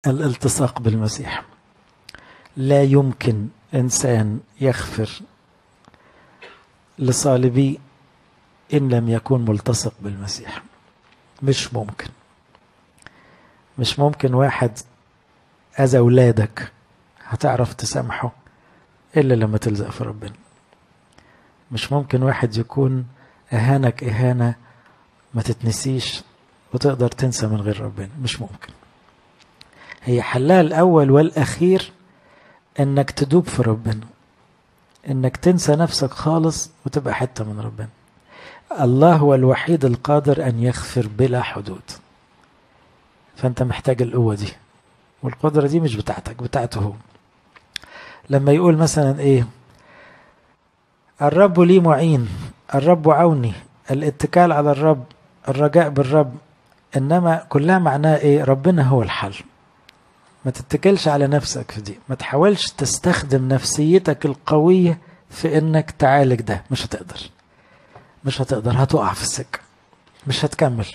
الالتصاق بالمسيح. لا يمكن إنسان يغفر لصالبي إن لم يكون ملتصق بالمسيح. مش ممكن. مش ممكن واحد أذى أولادك هتعرف تسامحه إلا لما تلزق في ربنا. مش ممكن واحد يكون أهانك إهانة ما تتنسيش وتقدر تنسى من غير ربنا. مش ممكن. هي حلها الأول والأخير إنك تدوب في ربنا، إنك تنسى نفسك خالص وتبقى حتة من ربنا. الله هو الوحيد القادر أن يغفر بلا حدود. فأنت محتاج القوة دي، والقدرة دي مش بتاعتك، بتاعته هو. لما يقول مثلا إيه: الرب لي معين، الرب عوني، الاتكال على الرب، الرجاء بالرب، إنما كلها معناها إيه؟ ربنا هو الحل. ما تتكلش على نفسك في دي، ما تحاولش تستخدم نفسيتك القوية في إنك تعالج ده. مش هتقدر، مش هتقدر، هتقع في السكة، مش هتكمل.